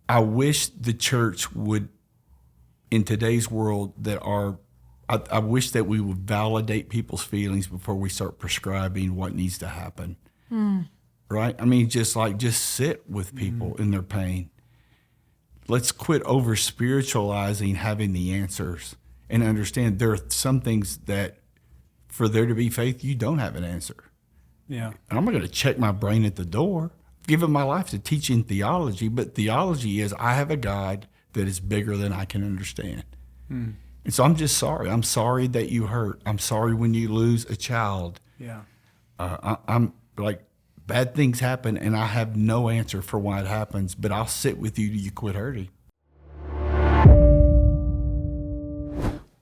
I wish the church would, in today's world, I wish that we would validate people's feelings before we start prescribing what needs to happen. Right? I mean, just sit with people in their pain. Let's quit over spiritualizing having the answers and understand there are some things that for there to be faith, you don't have an answer. Yeah. And I'm not going to check my brain at the door. I've given my life to teaching theology, but theology is I have a God that is bigger than I can understand. And so I'm just sorry. I'm sorry that you hurt. I'm sorry when you lose a child. Yeah. I'm like, bad things happen, and I have no answer for why it happens, but I'll sit with you till you quit hurting.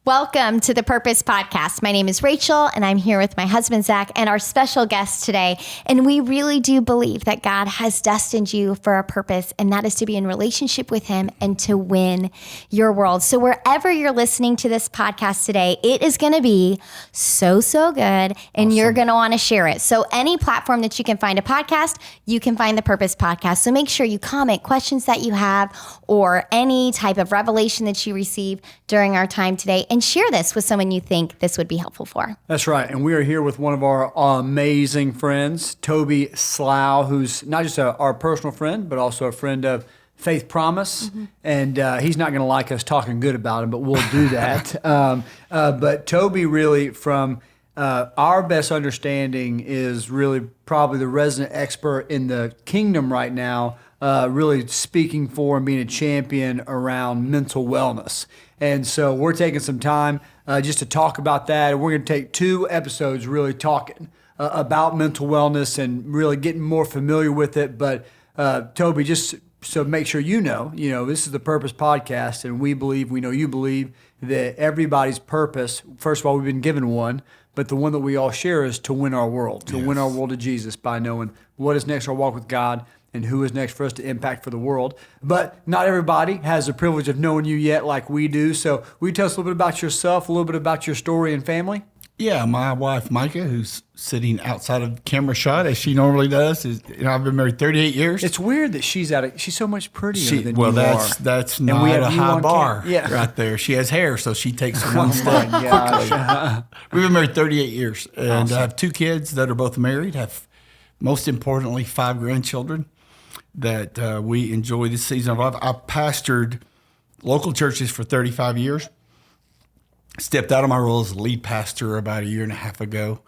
Welcome to the Purpose Podcast. My name is Rachel, and I'm here with my husband, Zach, and our special guest today. And we really do believe that God has destined you for a purpose, and that is to be in relationship with Him and to win your world. So wherever you're listening to this podcast today, it is going to be so good, and awesome. You're going to want to share it. So any platform that you can find a podcast, you can find the Purpose Podcast. So make sure you comment questions that you have or any type of revelation that you receive during our time today, and share this with someone you think this would be helpful for. That's right. And we are here with one of our amazing friends, Toby Slough, who's not just our personal friend, but also a friend of Faith Promise. And he's not going to like us talking good about him, but we'll do that. But Toby really, from our best understanding, is really probably the resident expert in the kingdom right now, really speaking for and being a champion around mental wellness. And so we're taking some time just to talk about that. And we're going to take 2 episodes really talking about mental wellness and really getting more familiar with it. But Toby, just so make sure you know, this is the Purpose Podcast, and we know you believe that everybody's purpose, first of all, we've been given one, but the one that we all share is to win our world, win our world to Jesus by knowing what is next in our walk with God and who is next for us to impact for the world. But not everybody has the privilege of knowing you yet like we do. So will you tell us a little bit about yourself, a little bit about your story and family? Yeah, my wife, Micah, who's sitting outside of camera shot as she normally does, I've been married 38 years. It's weird that she's so much prettier than you are. That's not a high bar right there. She has hair, so she takes one step quickly. We've been married 38 years, and awesome. I have 2 kids that are both married, have, most importantly, 5 grandchildren that we enjoy this season of life. I pastored local churches for 35 years. Stepped out of my role as lead pastor about a year and a half ago,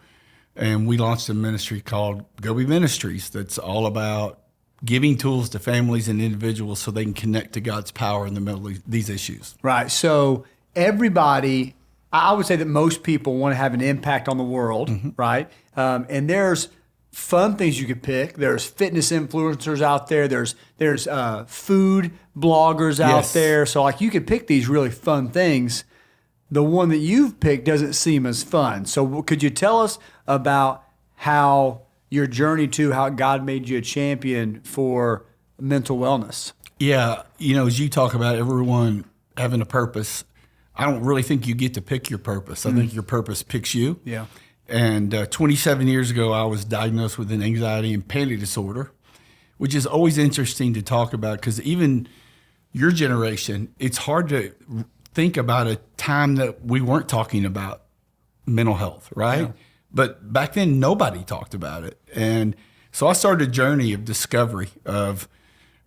and we launched a ministry called Go Be Ministries that's all about giving tools to families and individuals so they can connect to God's power in the middle of these issues. Right. So everybody, I would say that most people want to have an impact on the world, right? And there's fun things you could pick. There's fitness influencers out there. There's food bloggers out there. So like you could pick these really fun things. The one that you've picked doesn't seem as fun. So could you tell us about how your journey to how God made you a champion for mental wellness? Yeah, as you talk about everyone having a purpose, I don't really think you get to pick your purpose. I think your purpose picks you. Yeah. And 27 years ago, I was diagnosed with an anxiety and panic disorder, which is always interesting to talk about because even your generation, it's hard to think about a time that we weren't talking about mental health, right? Yeah. But back then, nobody talked about it. And so I started a journey of discovery of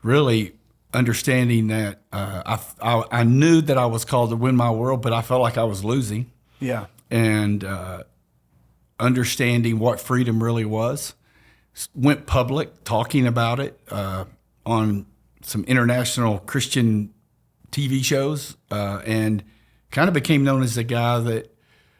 really understanding that I knew that I was called to win my world, but I felt like I was losing. Yeah. And understanding what freedom really was. Went public talking about it on some international Christian TV shows and kind of became known as the guy that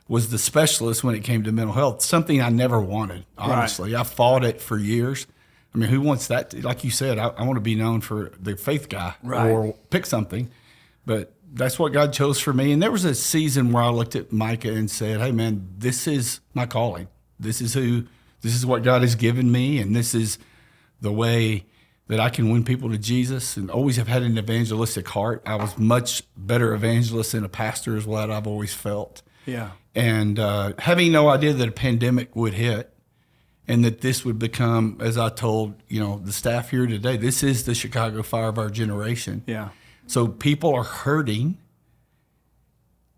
was the specialist when it came to mental health, something I never wanted, honestly. Right. I fought it for years. I mean, who wants that? Like you said, I want to be known for the faith guy or pick something. But that's what God chose for me. And there was a season where I looked at Micah and said, hey, man, this is my calling. This is what God has given me, and this is the way that I can win people to Jesus, and always have had an evangelistic heart. I was much better evangelist than a pastor is what I've always felt. Yeah. And having no idea that a pandemic would hit and that this would become, as I told, the staff here today, this is the Chicago fire of our generation. Yeah. So people are hurting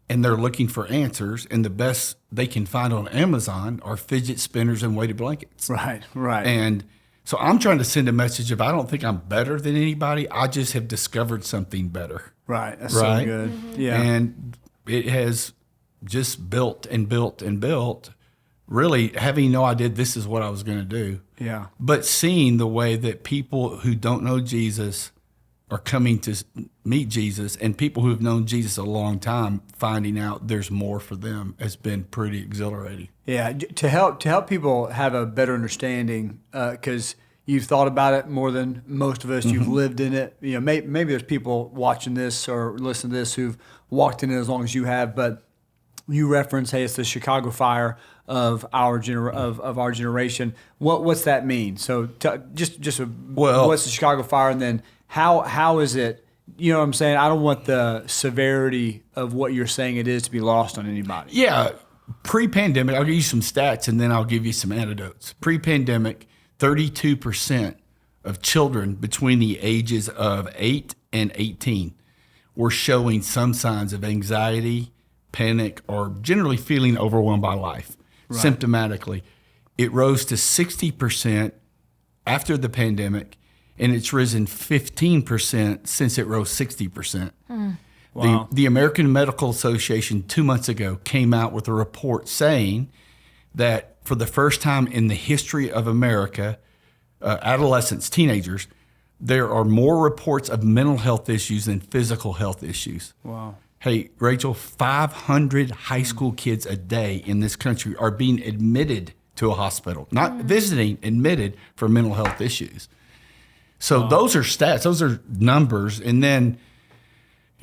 and they're looking for answers, and the best they can find on Amazon are fidget spinners and weighted blankets. Right. And so I'm trying to send a message of, I don't think I'm better than anybody. I just have discovered something better. Right. That's so good. Yeah. And it has just built and built and built, really having no idea this is what I was going to do. Yeah. But seeing the way that people who don't know Jesus are coming to meet Jesus, and people who have known Jesus a long time finding out there's more for them has been pretty exhilarating. Yeah, to help people have a better understanding, because you've thought about it more than most of us. You've lived in it. Maybe there's people watching this or listening to this who've walked in it as long as you have, but you reference, hey, it's the Chicago fire of our generation. What's that mean? So what's the Chicago fire, and then how is it? You know what I'm saying? I don't want the severity of what you're saying it is to be lost on anybody. Yeah, pre-pandemic, I'll give you some stats and then I'll give you some anecdotes. Pre-pandemic, 32% of children between the ages of 8 and 18 were showing some signs of anxiety, panic, or generally feeling overwhelmed by life, symptomatically. It rose to 60% after the pandemic, and it's risen 15% since it rose 60%. Wow. The American Medical Association 2 months ago came out with a report saying that for the first time in the history of America, adolescents, teenagers, there are more reports of mental health issues than physical health issues. Wow. Hey, Rachel, 500 high school kids a day in this country are being admitted to a hospital, not visiting, admitted for mental health issues. So those are stats, those are numbers. And then,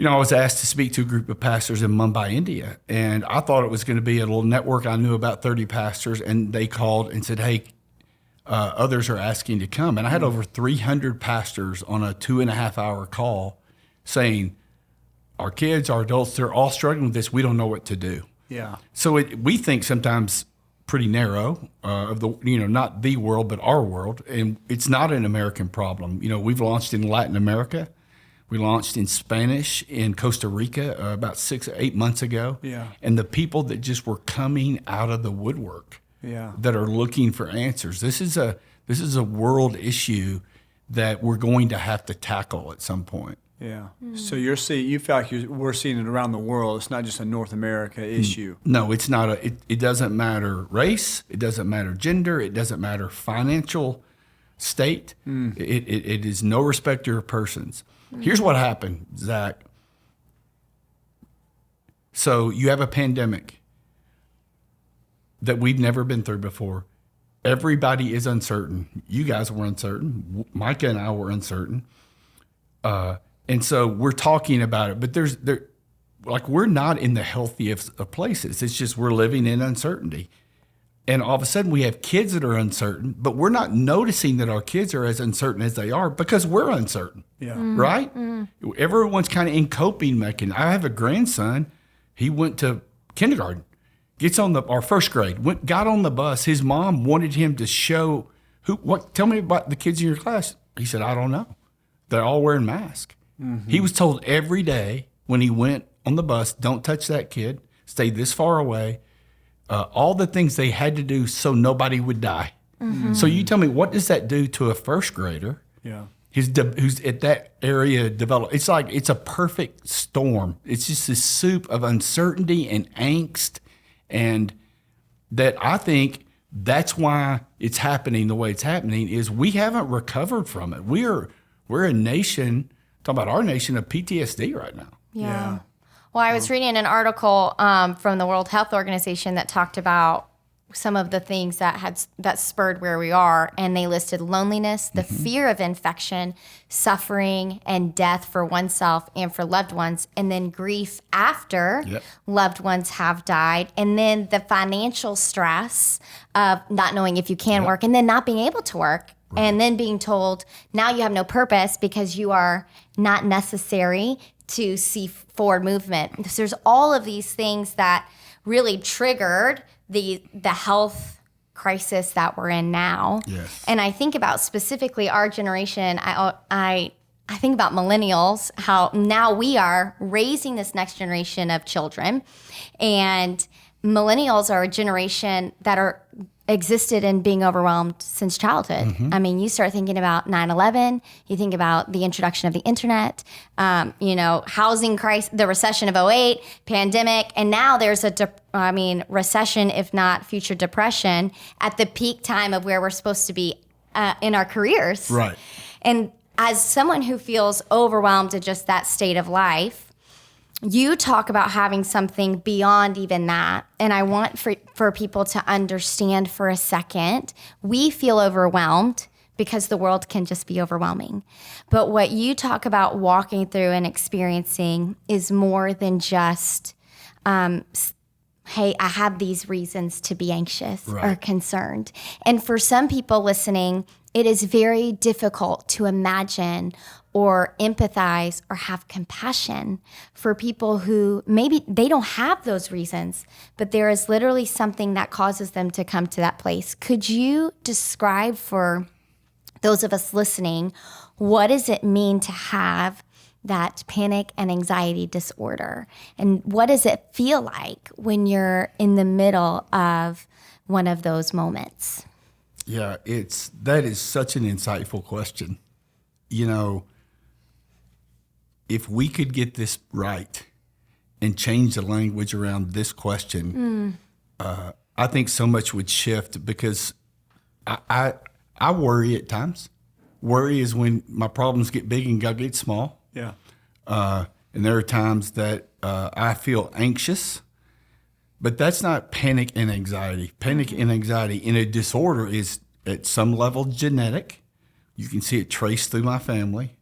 I was asked to speak to a group of pastors in Mumbai, India, and I thought it was going to be a little network. I knew about 30 pastors, and they called and said, hey, others are asking to come. And I had over 300 pastors on a 2.5-hour call saying, our kids, our adults, they're all struggling with this. We don't know what to do. Yeah. So we think sometimes pretty narrow of the, not the world, but our world. And it's not an American problem. We've launched in Latin America. We launched in Spanish in Costa Rica about 6 or 8 months ago. Yeah. And the people that just were coming out of the woodwork that are looking for answers. This is a world issue that we're going to have to tackle at some point. Yeah. So you feel like we're seeing it around the world. It's not just a North America issue. No, it's not. It doesn't matter race. It doesn't matter gender. It doesn't matter financial state. It is no respecter of persons. Here's what happened, Zach. So you have a pandemic that we've never been through before. Everybody is uncertain. You guys were uncertain. Micah and I were uncertain. And so we're talking about it, but we're not in the healthiest of places. It's just we're living in uncertainty. And all of a sudden we have kids that are uncertain, but we're not noticing that our kids are as uncertain as they are because we're uncertain. Yeah. Right? Everyone's kind of in coping mechanism. I have a grandson. He went to kindergarten, gets on our first grade, got on the bus. His mom wanted him to show tell me about the kids in your class. He said, I don't know. They're all wearing masks. He was told every day when he went on the bus, don't touch that kid, stay this far away, all the things they had to do so nobody would die. So you tell me, what does that do to a first grader who's at that area developed? It's like it's a perfect storm. It's just this soup of uncertainty and angst, and that I think that's why it's happening the way it's happening is we haven't recovered from it. We're a nation, talking about our nation, of PTSD right now. Yeah. Well, I was reading an article from the World Health Organization that talked about some of the things that spurred where we are, and they listed loneliness, the fear of infection, suffering, and death for oneself and for loved ones, and then grief after loved ones have died, and then the financial stress of not knowing if you can work, and then not being able to work. Right. And then being told, now you have no purpose because you are not necessary to see forward movement. So there's all of these things that really triggered the health crisis that we're in now. Yes. And I think about specifically our generation. I think about millennials, how now we are raising this next generation of children, and millennials are a generation that are existed in being overwhelmed since childhood. Mm-hmm. I mean, you start thinking about 9/11, you think about the introduction of the internet, housing crisis, the recession of '08, pandemic, and now there's recession, if not future depression, at the peak time of where we're supposed to be in our careers. Right. And as someone who feels overwhelmed at just that state of life, you talk about having something beyond even that. And I want for people to understand for a second, we feel overwhelmed because the world can just be overwhelming. But what you talk about walking through and experiencing is more than just, hey, I have these reasons to be anxious or concerned. And for some people listening, it is very difficult to imagine or empathize or have compassion for people who maybe they don't have those reasons, but there is literally something that causes them to come to that place. Could you describe for those of us listening, what does it mean to have that panic and anxiety disorder? And what does it feel like when you're in the middle of one of those moments? Yeah, that is such an insightful question. If we could get this right and change the language around this question, I think so much would shift, because I worry at times. Worry is when my problems get big and God gets small. Yeah. And there are times that I feel anxious, but that's not panic and anxiety. Panic and anxiety in a disorder is at some level genetic. You can see it traced through my family.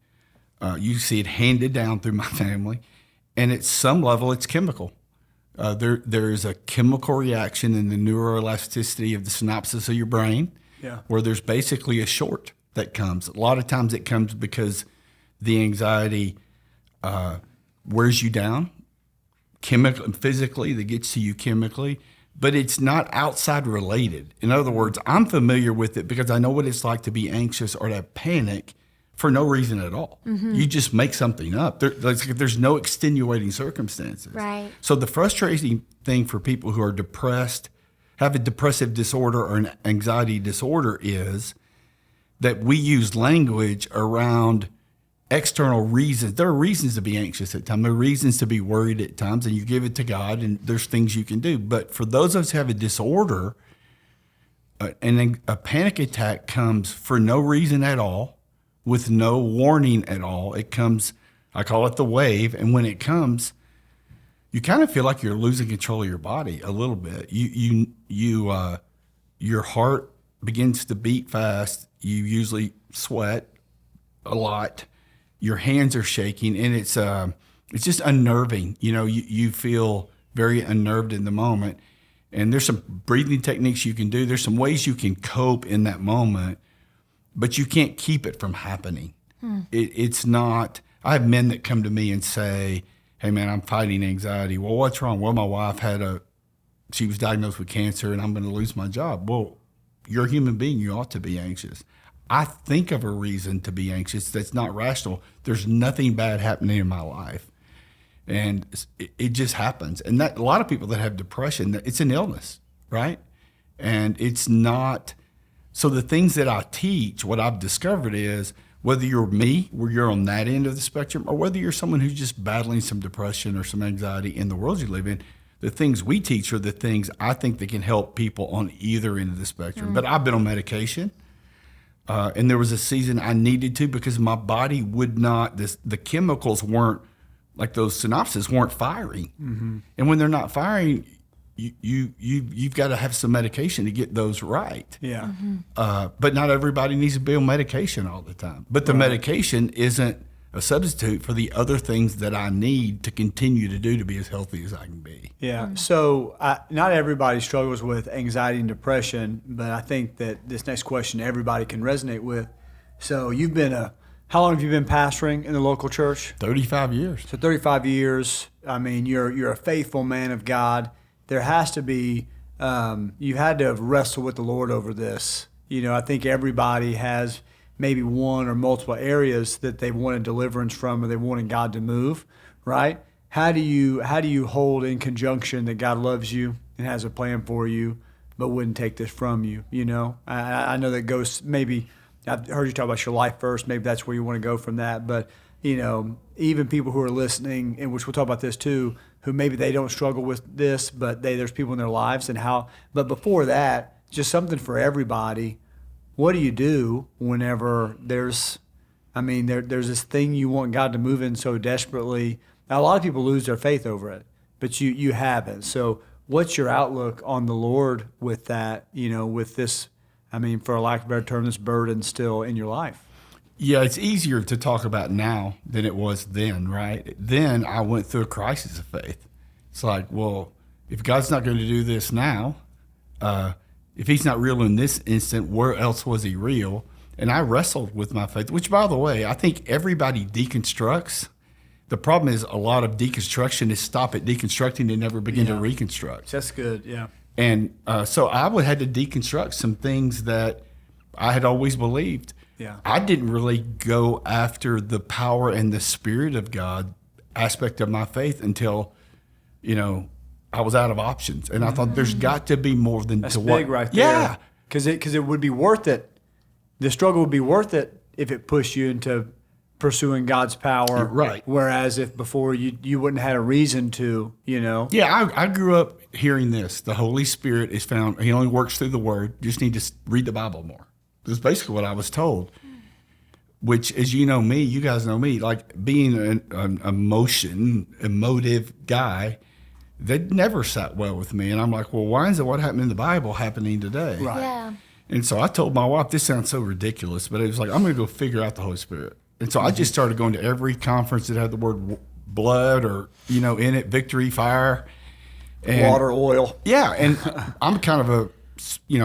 You see it handed down through my family. And at some level, it's chemical. There is a chemical reaction in the neuroelasticity of the synapses of your brain, where there's basically a short that comes. A lot of times it comes because the anxiety wears you down physically, that gets to you chemically, but it's not outside related. In other words, I'm familiar with it because I know what it's like to be anxious or to panic for no reason at all. Mm-hmm. You just make something up. There's no extenuating circumstances. Right. So the frustrating thing for people who are depressed, have a depressive disorder or an anxiety disorder, is that we use language around external reasons. There are reasons to be anxious at times. There are reasons to be worried at times, and you give it to God, and there's things you can do. But for those of us who have a disorder, and a panic attack comes for no reason at all, with no warning at all. It comes, I call it the wave, and when it comes, you kind of feel like you're losing control of your body a little bit. Your heart begins to beat fast. You usually sweat a lot. Your hands are shaking, and it's just unnerving. You feel very unnerved in the moment. And there's some breathing techniques you can do. There's some ways you can cope in that moment, but you can't keep it from happening. It's not. I have men that come to me and say, "Hey, man, I'm fighting anxiety." Well, what's wrong? Well, my wife she was diagnosed with cancer, and I'm going to lose my job. Well, you're a human being. You ought to be anxious. I think of a reason to be anxious that's not rational. There's nothing bad happening in my life. And it just happens. And a lot of people that have depression, it's an illness, right? And it's not. So the things that I teach, what I've discovered is, whether you're me, where you're on that end of the spectrum, or whether you're someone who's just battling some depression or some anxiety in the world you live in, the things we teach are the things I think that can help people on either end of the spectrum. But I've been on medication. And there was a season I needed to, because my body would not, the chemicals weren't, like those synapses weren't firing. Mm-hmm. And when they're not firing, you've got to have some medication to get those right. Yeah. Mm-hmm. But not everybody needs to be on medication all the time. But the medication isn't a substitute for the other things that I need to continue to do to be as healthy as I can be. Yeah. So not everybody struggles with anxiety and depression, but I think that this next question everybody can resonate with. So how long have you been pastoring in the local church? 35 years. So 35 years. I mean, you're a faithful man of God. There has to be you had to have wrestled with the Lord over this. I think everybody has maybe one or multiple areas that they wanted deliverance from, or they wanted God to move, right? How do you hold in conjunction that God loves you and has a plan for you, but wouldn't take this from you? I know that goes, maybe I've heard you talk about your life first. Maybe that's where you want to go from that. But even people who are listening, and which we'll talk about this too, who maybe they don't struggle with this, but there's people in their lives and how. But before that, just something for everybody. What do you do whenever there's this thing you want God to move in so desperately? Now, a lot of people lose their faith over it, but you haven't. So what's your outlook on the Lord with that, with this, for a lack of a better term, this burden still in your life? Yeah, it's easier to talk about now than it was then, right? Then I went through a crisis of faith. It's like, well, if God's not going to do this now, if he's not real in this instant, where else was he real? And I wrestled with my faith, which, by the way, I think everybody deconstructs. The problem is a lot of deconstruction is stop at deconstructing and never begin to reconstruct. That's good, yeah. And so I had to deconstruct some things that I had always believed. Yeah. I didn't really go after the power and the Spirit of God aspect of my faith until, I was out of options. And I thought there's got to be more than That's to big what. right there. Yeah. Because it would be worth it. The struggle would be worth it if it pushed you into pursuing God's power. Right. Whereas if before you wouldn't have had a reason to, Yeah, I grew up hearing this. The Holy Spirit is found, he only works through the Word. You just need to read the Bible more. That's basically what I was told. Which, as you know me, you guys know me, like being an emotive guy, that never sat well with me. And I'm like, well, why is it what happened in the Bible happening today? Right. Yeah. And so I told my wife, this sounds so ridiculous, but it was like, I'm going to go figure out the Holy Spirit. And so I just started going to every conference that had the word blood or, in it, victory, fire. And Water, oil. yeah, and I'm kind of a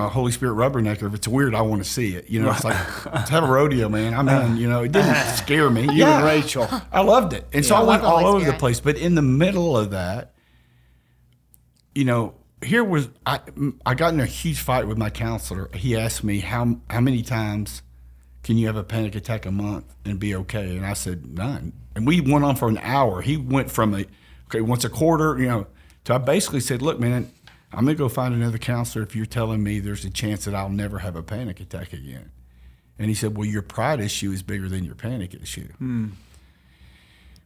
Holy Spirit rubbernecker. If it's weird, I want to see it. It's like, let's have a rodeo, man. I'm in. It didn't scare me. You and Rachel. I loved it. And so I I went love the Holy all over the Spirit. place. But in the middle of that, here was, I got in a huge fight with my counselor. He asked me, how many times can you have a panic attack a month and be okay? And I said, none. And we went on for an hour. He went from once a quarter, to I basically said, look, man, I'm going to go find another counselor if you're telling me there's a chance that I'll never have a panic attack again. And he said, well, your pride issue is bigger than your panic issue.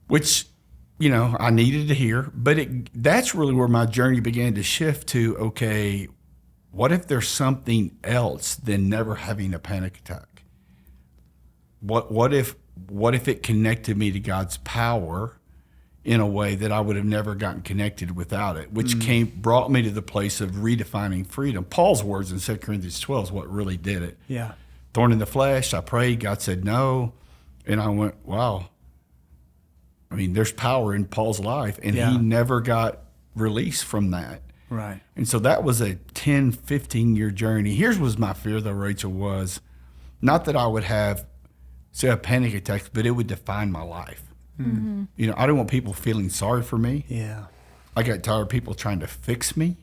Which, I needed to hear. But that's really where my journey began to shift to, okay, what if there's something else than never having a panic attack? What if it connected me to God's power in a way that I would have never gotten connected without it, which brought me to the place of redefining freedom. Paul's words in 2 Corinthians 12 is what really did it. Yeah. Thorn in the flesh, I prayed, God said no. And I went, wow. There's power in Paul's life, and he never got released from that. Right. And so that was a 10, 15-year journey. Here's was my fear, though, Rachel, was not that I would have, say, a panic attack, but it would define my life. Mm-hmm. I didn't want people feeling sorry for me. Yeah. I got tired of people trying to fix me.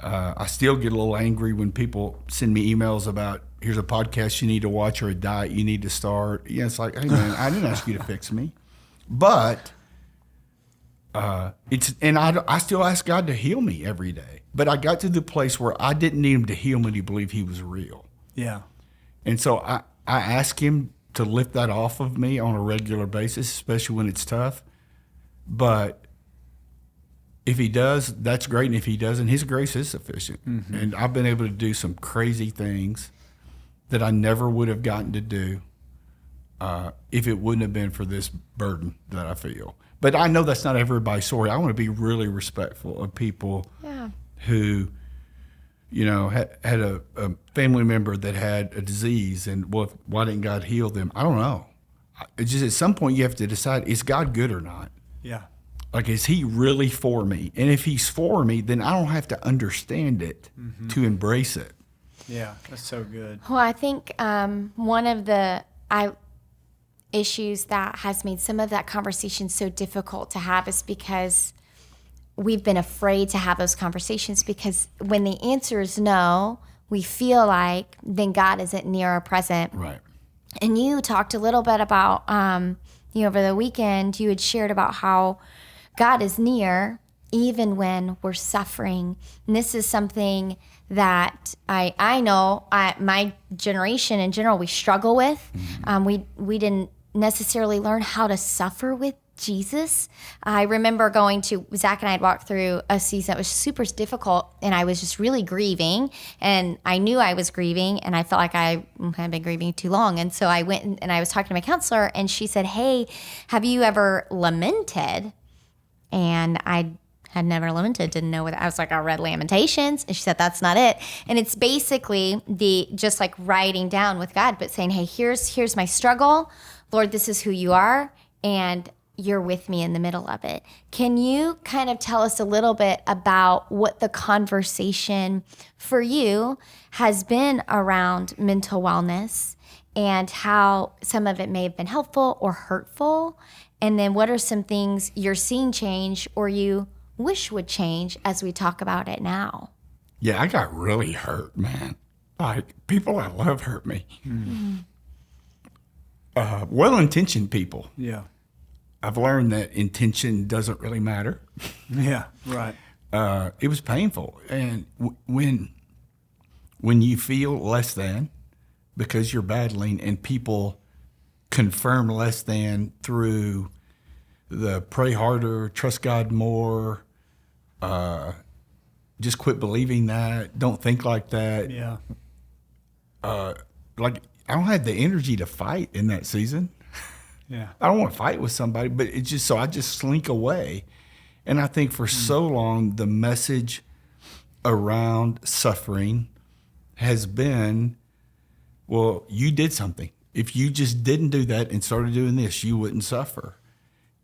I still get a little angry when people send me emails about, here's a podcast you need to watch or a diet you need to start. It's like, hey, man, I didn't ask you to fix me. But I still ask God to heal me every day. But I got to the place where I didn't need him to heal me to believe he was real. Yeah. And so I ask him to lift that off of me on a regular basis, especially when it's tough. But if he does, that's great. And if he doesn't, his grace is sufficient. Mm-hmm. And I've been able to do some crazy things that I never would have gotten to do if it wouldn't have been for this burden that I feel. But I know that's not everybody's story. I want to be really respectful of people who, had a family member that had a disease, and why didn't God heal them? I don't know. It's just at some point you have to decide, is God good or not? Yeah. Like, is he really for me? And if he's for me, then I don't have to understand it to embrace it. Yeah, that's so good. Well, I think one of the issues that has made some of that conversation so difficult to have is because we've been afraid to have those conversations because when the answer is no, we feel like then God isn't near or present. Right. And you talked a little bit about, over the weekend, you had shared about how God is near even when we're suffering. And this is something that I know my generation in general, we struggle with. We didn't necessarily learn how to suffer with Jesus. I remember Zach and I had walked through a season that was super difficult, and I was just really grieving, and I knew I was grieving, and I felt like I had been grieving too long. And so I went and I was talking to my counselor, and she said, "Hey, have you ever lamented?" And I had never lamented, didn't know what I was like, I read Lamentations, and she said, "That's not it." And it's basically just like writing down with God, but saying, "Hey, here's my struggle. Lord, this is who you are, and you're with me in the middle of it." Can you kind of tell us a little bit about what the conversation for you has been around mental wellness and how some of it may have been helpful or hurtful? And then what are some things you're seeing change or you wish would change as we talk about it now? Yeah, I got really hurt, man. Like, people I love hurt me. Well-intentioned people. Yeah. I've learned that intention doesn't really matter. Yeah, right. It was painful. And when you feel less than because you're battling and people confirm less than through the pray harder, trust God more, just quit believing that, don't think like that. Yeah. Like, I don't have the energy to fight in that season. Yeah. I don't want to fight with somebody, but it's just so I just slink away. And I think for so long, the message around suffering has been, well, you did something. If you just didn't do that and started doing this, you wouldn't suffer.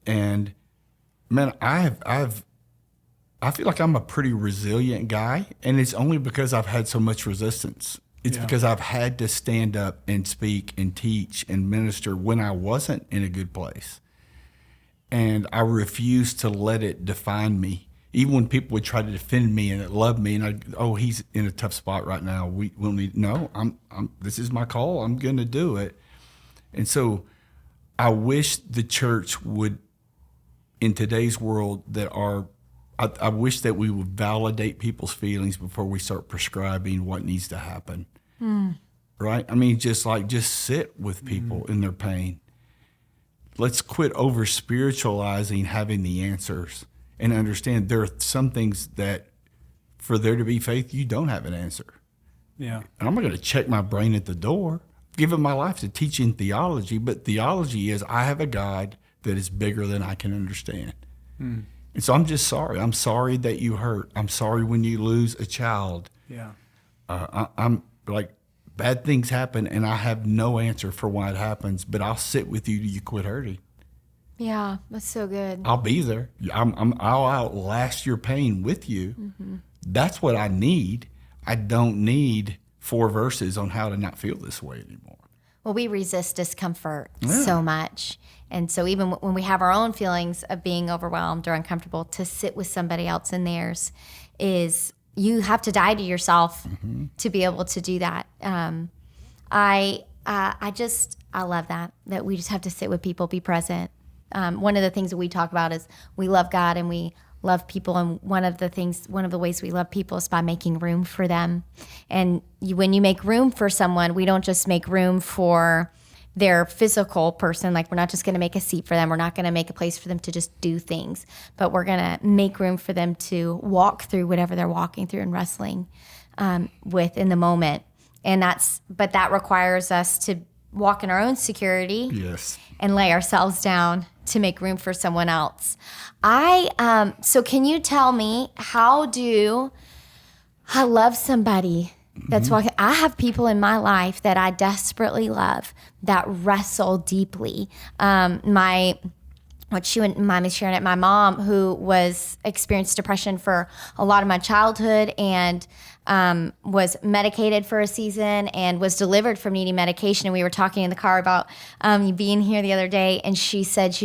And man, I feel like I'm a pretty resilient guy, and it's only because I've had so much resistance. It's because I've had to stand up and speak and teach and minister when I wasn't in a good place. And I refused to let it define me. Even when people would try to defend me and love me, and he's in a tough spot right now. This is my call. I'm going to do it. And so I wish the church would, in today's world, I wish that we would validate people's feelings before we start prescribing what needs to happen. Right? I mean, just sit with people in their pain. Let's quit over spiritualizing having the answers and understand there are some things that for there to be faith, you don't have an answer. Yeah. And I'm not going to check my brain at the door. I've given my life to teaching theology, but theology is I have a God that is bigger than I can understand. And so I'm just sorry. I'm sorry that you hurt. I'm sorry when you lose a child. Yeah. I'm like, bad things happen, and I have no answer for why it happens, but I'll sit with you till you quit hurting. Yeah, that's so good. I'll be there. I'll outlast your pain with you. That's what I need. I don't need 4 verses on how to not feel this way anymore. Well, we resist discomfort so much. And so even when we have our own feelings of being overwhelmed or uncomfortable, to sit with somebody else in theirs is, you have to die to yourself to be able to do that. I love that we just have to sit with people, be present. One of the things that we talk about is we love God and we love people, and one of the ways we love people is by making room for them. And when you make room for someone, we don't just make room for their physical person. Like, we're not just going to make a seat for them. We're not going to make a place for them to just do things, but we're going to make room for them to walk through whatever they're walking through and wrestling with in the moment. But that requires us to walk in our own security. Yes. And lay ourselves down to make room for someone else. So can you tell me, how do I love somebody that's walking? I have people in my life that I desperately love that wrestle deeply. What she and Mom is sharing it, my mom, who experienced depression for a lot of my childhood, and was medicated for a season and was delivered from needing medication. And we were talking in the car about being here the other day. And she said,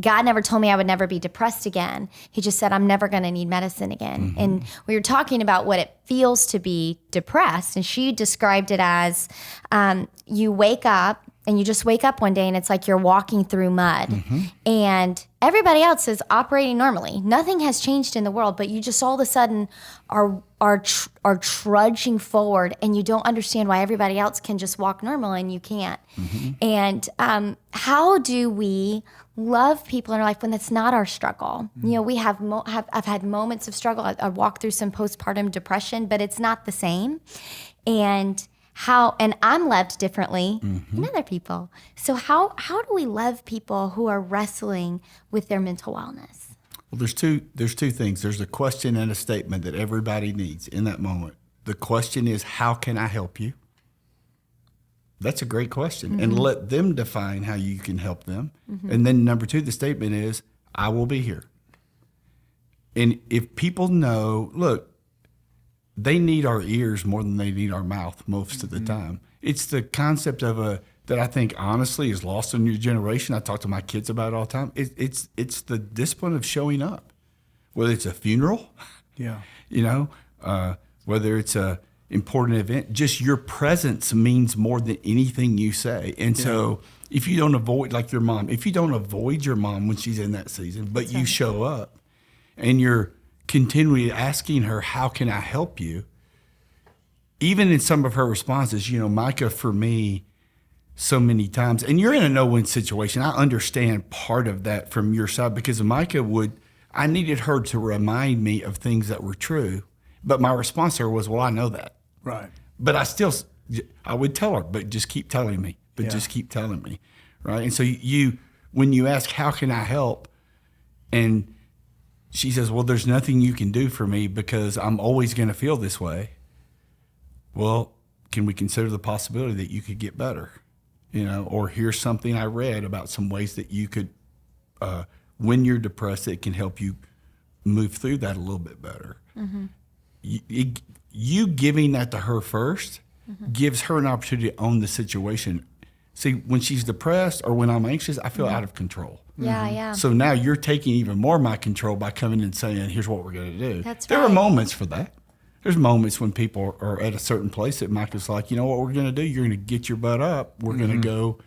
God never told me I would never be depressed again. He just said, I'm never going to need medicine again. Mm-hmm. And we were talking about what it feels to be depressed. And she described it as you wake up and you just wake up one day and it's like you're walking through mud. Mm-hmm. And everybody else is operating normally. Nothing has changed in the world, but you just all of a sudden are trudging forward, and you don't understand why everybody else can just walk normal and you can't. Mm-hmm. And how do we love people in our life when that's not our struggle? Mm-hmm. We I've had moments of struggle. I walked through some postpartum depression, but it's not the same. And I'm loved differently mm-hmm. than other people. So how do we love people who are wrestling with their mental wellness? Well, there's two things. There's a question and a statement that everybody needs in that moment. The question is, how can I help you? That's a great question. Mm-hmm. And let them define how you can help them. Mm-hmm. And then number two, the statement is, I will be here. And if people know, look, they need our ears more than they need our mouth most of the time. It's the concept of that I think honestly is lost in your generation. I talk to my kids about it all the time. It's the discipline of showing up, whether it's a funeral, whether it's a important event. Just your presence means more than anything you say. And so if you don't avoid, like your mom, if you don't avoid your mom when she's in that season, but you show up and you're continually asking her, how can I help you? Even in some of her responses, Micah, for me, so many times, and you're in a no-win situation. I understand part of that from your side because Micah I needed her to remind me of things that were true, but my response to her was, well, I know that. Right. But I would tell her, but just keep telling me, just keep telling me, right? And so when you ask, how can I help? And she says, well, there's nothing you can do for me because I'm always going to feel this way. Well, can we consider the possibility that you could get better? Or here's something I read about some ways that you could, when you're depressed, it can help you move through that a little bit better. Mm-hmm. You giving that to her first mm-hmm. gives her an opportunity to own the situation. See, when she's depressed or when I'm anxious, I feel mm-hmm. out of control. Yeah, yeah. So now you're taking even more of my control by coming and saying, here's what we're going to do. That's there right. are moments for that. There's moments when people are at a certain place that Micah's like, you know what we're going to do? You're going to get your butt up. We're mm-hmm. going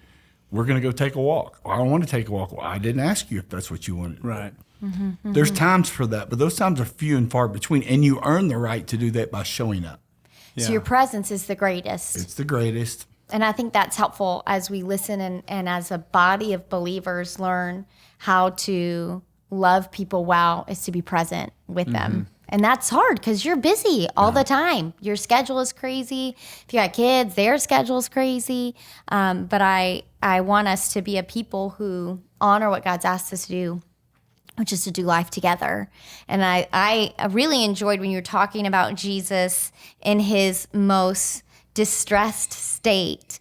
to go take a walk. Well, I don't want to take a walk. Well, I didn't ask you if that's what you wanted. Right. Mm-hmm, mm-hmm. There's times for that, but those times are few and far between, and you earn the right to do that by showing up. Yeah. So your presence is the greatest. It's the greatest. And I think that's helpful as we listen and as a body of believers learn how to love people well is to be present with mm-hmm. them. And that's hard because you're busy all the time. Your schedule is crazy. If you got kids, their schedule is crazy. But I want us to be a people who honor what God's asked us to do, which is to do life together. And I really enjoyed when you were talking about Jesus in his most distressed state.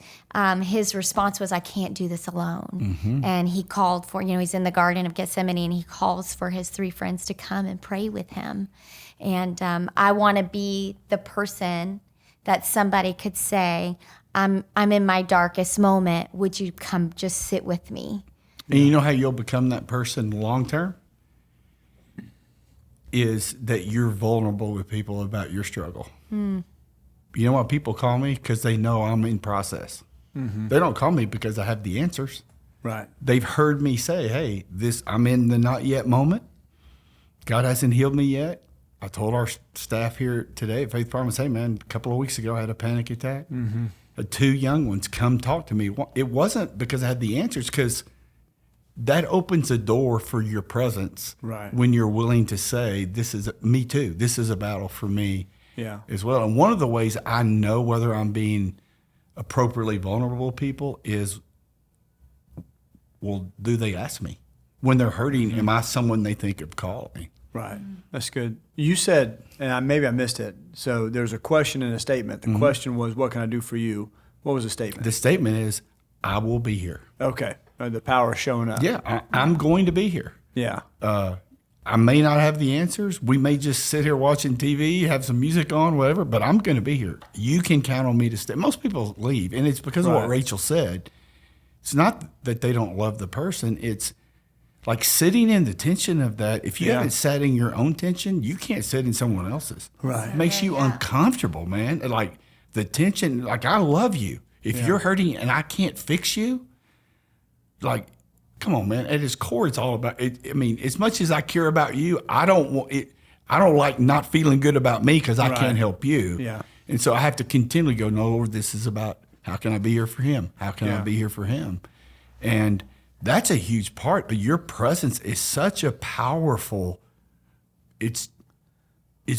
His response was, I can't do this alone. Mm-hmm. And he called for, he's in the Garden of Gethsemane and he calls for his 3 friends to come and pray with him. And I want to be the person that somebody could say, I'm in my darkest moment. Would you come just sit with me? And you know how you'll become that person long term? Is that you're vulnerable with people about your struggle. Mm. You know why people call me? Because they know I'm in process. Mm-hmm. They don't call me because I have the answers. Right. They've heard me say, hey, I'm in the not yet moment. God hasn't healed me yet. I told our staff here today at Faith Promise, hey, man, a couple of weeks ago I had a panic attack. Mm-hmm. Had 2 young ones come talk to me. It wasn't because I had the answers, because that opens a door for your presence when you're willing to say, this is me too. This is a battle for me as well. And one of the ways I know whether I'm being appropriately vulnerable with people is, well, do they ask me? When they're hurting, am I someone they think of calling? Right. That's good. You said, and maybe I missed it, so there's a question and a statement. The question was, what can I do for you? What was the statement? The statement is, I will be here. Okay. The power of showing up. Yeah, I'm going to be here. Yeah. I may not have the answers. We may just sit here watching TV, have some music on, whatever, but I'm going to be here. You can count on me to stay. Most people leave, and it's because of what Rachel said. It's not that they don't love the person. It's like sitting in the tension of that. If you haven't sat in your own tension, you can't sit in someone else's. Right. It makes you uncomfortable, man. Like the tension, like I love you. If you're hurting and I can't fix you, like, come on, man. At its core, it's all about it. I mean, as much as I care about you, I don't want it. I don't like not feeling good about me because I can't help you. Yeah. And so I have to continually go, no, Lord, this is about how can I be here for him? How can I be here for him? And that's a huge part. But your presence is such a powerful. It's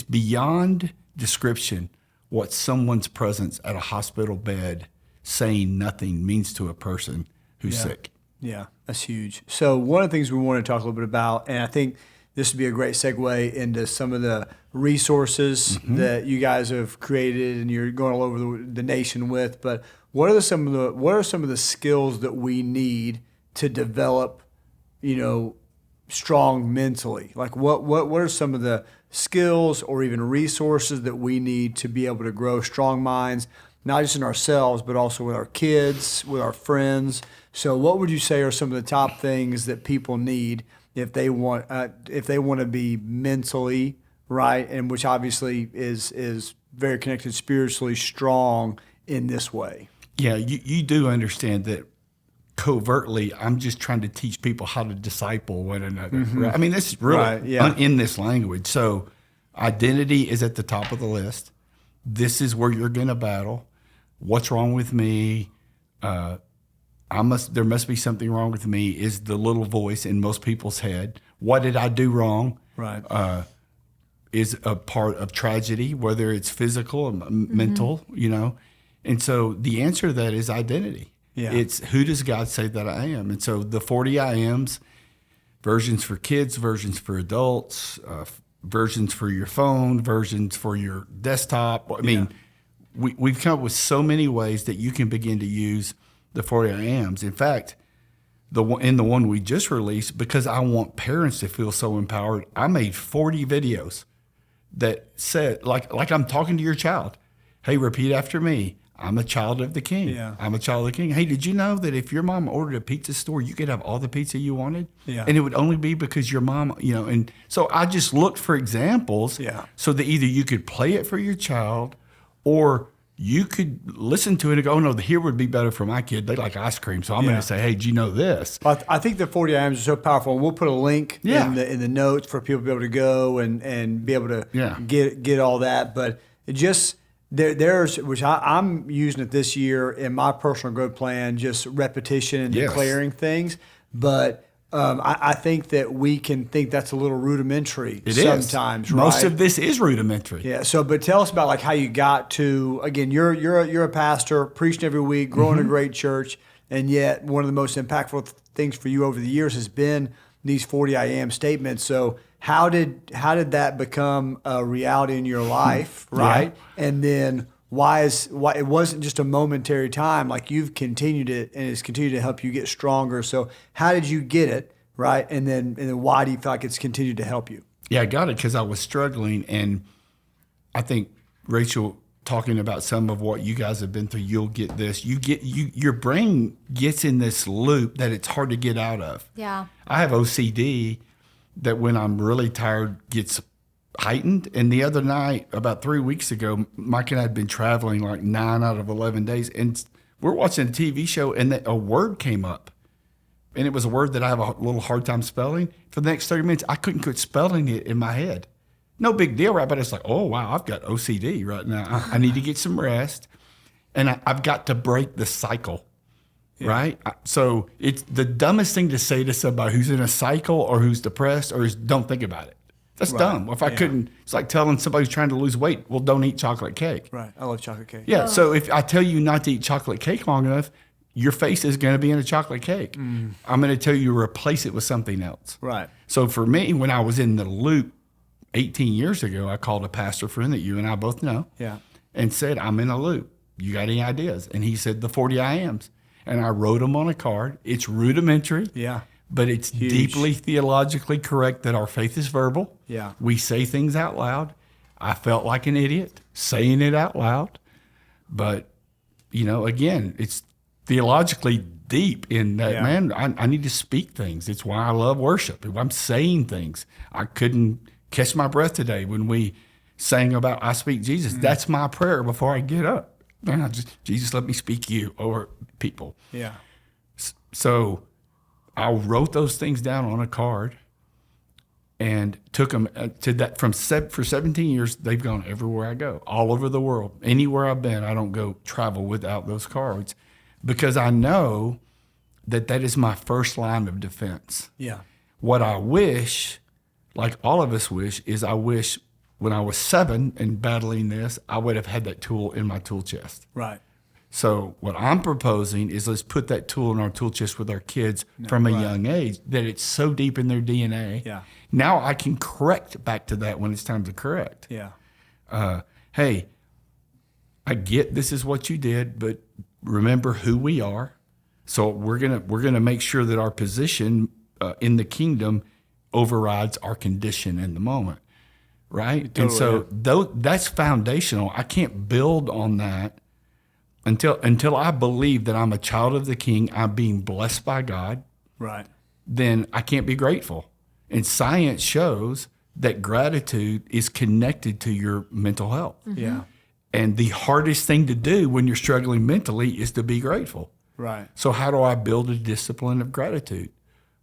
beyond description what someone's presence at a hospital bed saying nothing means to a person who's sick. Yeah, that's huge. So one of the things we want to talk a little bit about, and I think this would be a great segue into some of the resources that you guys have created and you're going all over the nation with. But what are some of the skills that we need to develop, strong mentally? Like what are some of the skills or even resources that we need to be able to grow strong minds, not just in ourselves, but also with our kids, with our friends? So what would you say are some of the top things that people need if they want to be mentally right, and which obviously is very connected spiritually strong in this way? Yeah, you do understand that covertly I'm just trying to teach people how to disciple one another. Right? I mean, this is really in this language. So identity is at the top of the list. This is where you're going to battle. What's wrong with me? There must be something wrong with me is the little voice in most people's head. What did I do wrong? Right. Is a part of tragedy, whether it's physical or mental, And so the answer to that is identity. Yeah. It's who does God say that I am? And so the 40 I ams, versions for kids, versions for adults, versions for your phone, versions for your desktop. I mean, we've come up with so many ways that you can begin to use the 40 I ams. In fact, in the one we just released, because I want parents to feel so empowered, I made 40 videos that said, like I'm talking to your child. Hey, repeat after me. I'm a child of the King. Yeah. I'm a child of the King. Hey, did you know that if your mom ordered a pizza store, you could have all the pizza you wanted? Yeah. And it would only be because your mom, and so I just looked for examples so that either you could play it for your child or you could listen to it and go, oh, no, here would be better for my kid. They like ice cream. So I'm going to say, hey, do you know this? I think the 40 items are so powerful. And we'll put a link in the notes for people to be able to go and be able to get all that. But it just, there's, which I'm using it this year in my personal growth plan, just repetition and declaring things. But I think that we can think that's a little rudimentary sometimes, right? Most of this is rudimentary. Yeah. So, but tell us about like how you got to, again, you're a pastor, preaching every week, growing a great church, and yet one of the most impactful things for you over the years has been these 40 I am statements. So how did that become a reality in your life, right? And then why it wasn't just a momentary time, like you've continued it and it's continued to help you get stronger. So how did you get it, right? And then why do you feel like it's continued to help you? Yeah, I got it because I was struggling, and I think Rachel talking about some of what you guys have been through, you'll get this. Your brain gets in this loop that it's hard to get out of. Yeah. I have OCD that when I'm really tired gets heightened. And the other night, about 3 weeks ago, Mike and I had been traveling like 9 out of 11 days, and we're watching a TV show, and a word came up. And it was a word that I have a little hard time spelling. For the next 30 minutes, I couldn't quit spelling it in my head. No big deal, right? But it's like, oh, wow, I've got OCD right now. I need to get some rest. And I've got to break the cycle, right? So it's the dumbest thing to say to somebody who's in a cycle or who's depressed or don't think about it. That's dumb. If I couldn't, it's like telling somebody who's trying to lose weight, well, don't eat chocolate cake. Right. I love chocolate cake. Yeah. So if I tell you not to eat chocolate cake long enough, your face is going to be in a chocolate cake. I'm going to tell you to replace it with something else. Right. So for me, when I was in the loop 18 years ago, I called a pastor friend that you and I both know and said, I'm in a loop. You got any ideas? And he said, the 40 I ams. And I wrote them on a card. It's rudimentary. Yeah. but it's deeply theologically correct that our faith is verbal. Yeah. We say things out loud. I felt like an idiot saying it out loud. But, again, it's theologically deep in that, man, I need to speak things. It's why I love worship. If I'm saying things, I couldn't catch my breath today when we sang about I speak Jesus. That's my prayer before I get up. Man, Jesus, let me speak you over people. Yeah. So I wrote those things down on a card and took them to that for 17 years. They've gone everywhere I go, all over the world. Anywhere I've been, I don't go travel without those cards because I know that is my first line of defense. Yeah. What I wish, like all of us wish, is I wish when I was 7 and battling this, I would have had that tool in my tool chest. Right. So what I'm proposing is let's put that tool in our tool chest with our kids from a young age, that it's so deep in their DNA. Yeah. Now I can correct back to that when it's time to correct. Yeah. Hey, I get this is what you did, but remember who we are. So we're gonna make sure that our position in the kingdom overrides our condition in the moment. Right? Totally, and so that's foundational. I can't build on that until I believe that I'm a child of the King, I'm being blessed by God. Right. Then I can't be grateful. And science shows that gratitude is connected to your mental health. Mm-hmm. Yeah. And the hardest thing to do when you're struggling mentally is to be grateful. Right. So how do I build a discipline of gratitude?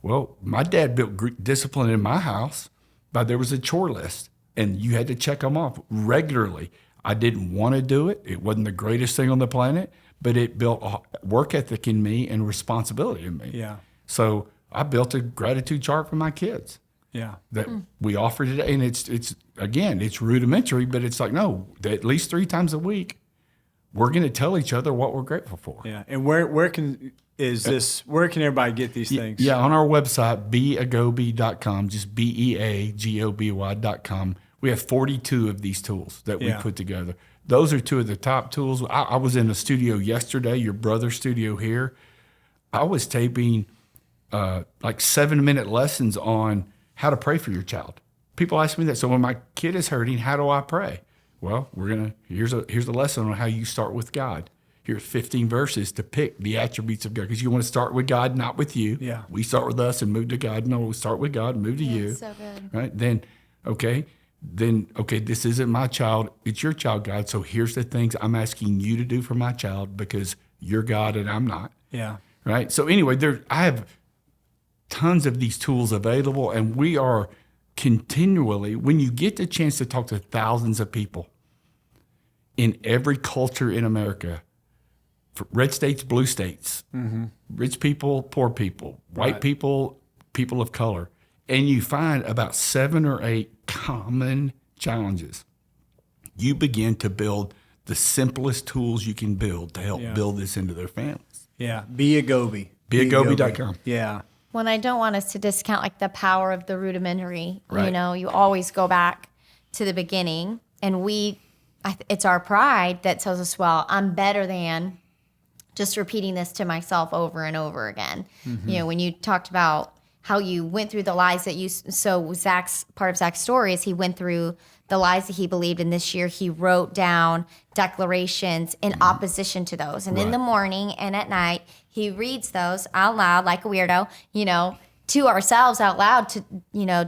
Well, my dad built discipline in my house, but there was a chore list. And you had to check them off regularly. I didn't want to do it. It wasn't the greatest thing on the planet, but it built a work ethic in me and responsibility in me. Yeah. So I built a gratitude chart for my kids Yeah. that we offer today. And it's rudimentary, but it's like, no, at least 3 times a week, we're going to tell each other what we're grateful for. Yeah. And where can everybody get these things? Yeah, on our website, beagoby.com, just beagoby.com. We have 42 of these tools that we put together. Those are 2 of the top tools. I was in a studio yesterday, your brother's studio here. I was taping like 7-minute lessons on how to pray for your child. People ask me that. So when my kid is hurting, how do I pray? Well, here's a lesson on how you start with God. Here's 15 verses to pick the attributes of God, because you want to start with God, not with you. Yeah. We start with us and move to God. No, we start with God and move to you. So good. Right? Then, this isn't my child. It's your child, God. So here's the things I'm asking you to do for my child because you're God and I'm not. Yeah. Right? So anyway, I have tons of these tools available, and we are continually, when you get the chance to talk to thousands of people in every culture in America, red states, blue states, rich people, poor people, white people, people of color, and you find about 7 or 8 common challenges, you begin to build the simplest tools you can build to help build this into their families. Yeah. Beagoby. Beagoby.com. Yeah. When I don't want us to discount like the power of the rudimentary, Right. you always go back to the beginning, and it's our pride that tells us, well, I'm better than just repeating this to myself over and over again. When you talked about how you went through the lies that part of Zach's story is he went through the lies that he believed, and this year he wrote down declarations in opposition to those. And in the morning and at night, he reads those out loud like a weirdo, to ourselves out loud, to,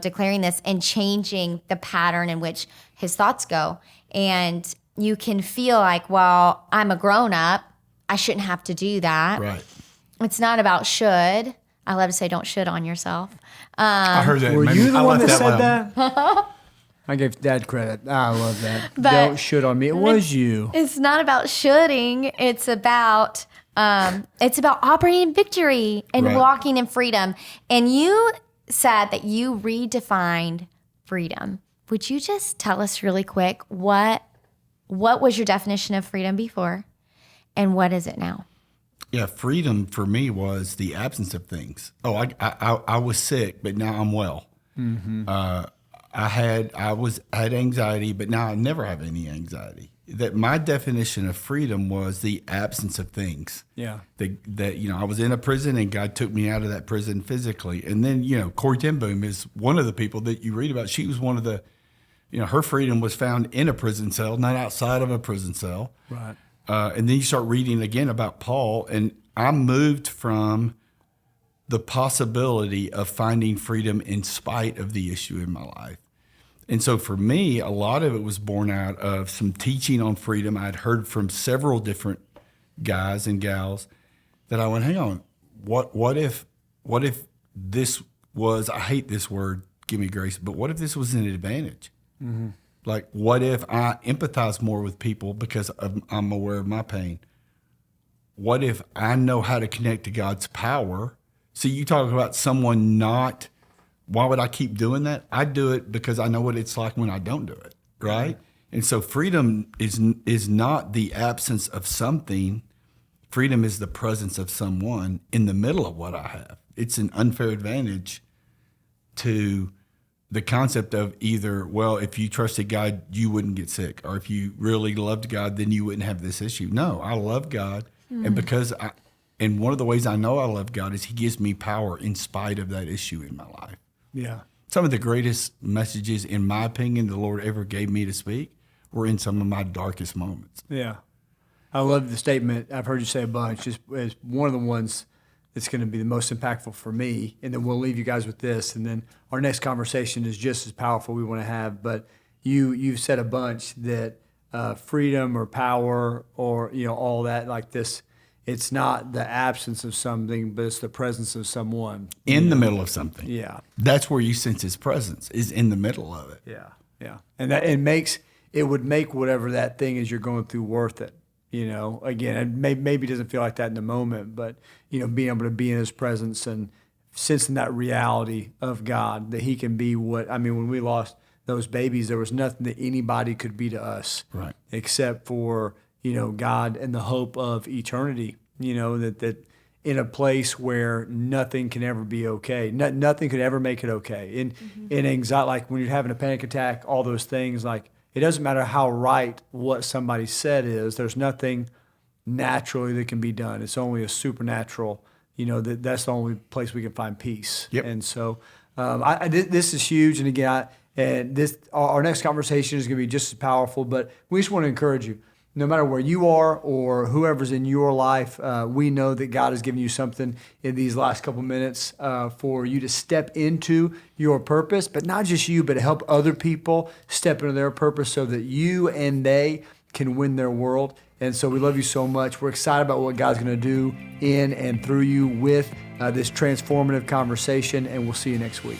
declaring this and changing the pattern in which his thoughts go. And you can feel like, well, I'm a grown up, I shouldn't have to do that. Right. It's not about should. I love to say don't should on yourself. I heard that. Were you the one that said loud. that? I gave Dad credit. I love that. But don't should on me. It was you. It's not about shoulding. It's about operating in victory and walking in freedom. And you said that you redefined freedom. Would you just tell us really quick what was your definition of freedom before, and what is it now? Yeah, freedom for me was the absence of things. Oh, I was sick, but now I'm well. I had anxiety, but now I never have any anxiety. that my definition of freedom was the absence of things. Yeah. That I was in a prison and God took me out of that prison physically. And then, Corrie ten Boom is one of the people that you read about. She was one of the, her freedom was found in a prison cell, not outside of a prison cell. Right. And then you start reading again about Paul, and I moved from the possibility of finding freedom in spite of the issue in my life. And so for me, a lot of it was born out of some teaching on freedom. I'd heard from several different guys and gals that I went, hang on, what if this was, I hate this word, give me grace, but what if this was an advantage? Mm-hmm. Like, what if I empathize more with people because I'm aware of my pain? What if I know how to connect to God's power? See, you talk about someone not, why would I keep doing that? I do it because I know what it's like when I don't do it, right? And so freedom is not the absence of something. Freedom is the presence of someone in the middle of what I have. It's an unfair advantage to the concept of either, well, if you trusted God, you wouldn't get sick. Or if you really loved God, then you wouldn't have this issue. No, I love God. And and one of the ways I know I love God is he gives me power in spite of that issue in my life. Yeah. Some of the greatest messages, in my opinion, the Lord ever gave me to speak were in some of my darkest moments. Yeah. I love the statement. I've heard you say a bunch. It's one of the ones that's going to be the most impactful for me. And then we'll leave you guys with this. And then our next conversation is just as powerful we want to have. But you've said a bunch that freedom or power or, all that like this, it's not the absence of something, but it's the presence of someone. In the middle of something. Yeah. That's where you sense his presence, is in the middle of it. Yeah. Yeah. And it would make whatever that thing is you're going through worth it. Again, it maybe doesn't feel like that in the moment, but, being able to be in his presence and sensing that reality of God, that he can be when we lost those babies, there was nothing that anybody could be to us. Right. Except for, God and the hope of eternity, that in a place where nothing can ever be okay. Nothing could ever make it okay. In anxiety, like when you're having a panic attack, all those things, like it doesn't matter how right what somebody said is, there's nothing naturally that can be done. It's only a supernatural, that's the only place we can find peace. Yep. And so this is huge. And again, our next conversation is going to be just as powerful, but we just want to encourage you. No matter where you are or whoever's in your life, we know that God has given you something in these last couple minutes for you to step into your purpose, but not just you, but to help other people step into their purpose so that you and they can win their world. And so we love you so much. We're excited about what God's going to do in and through you with this transformative conversation, and we'll see you next week.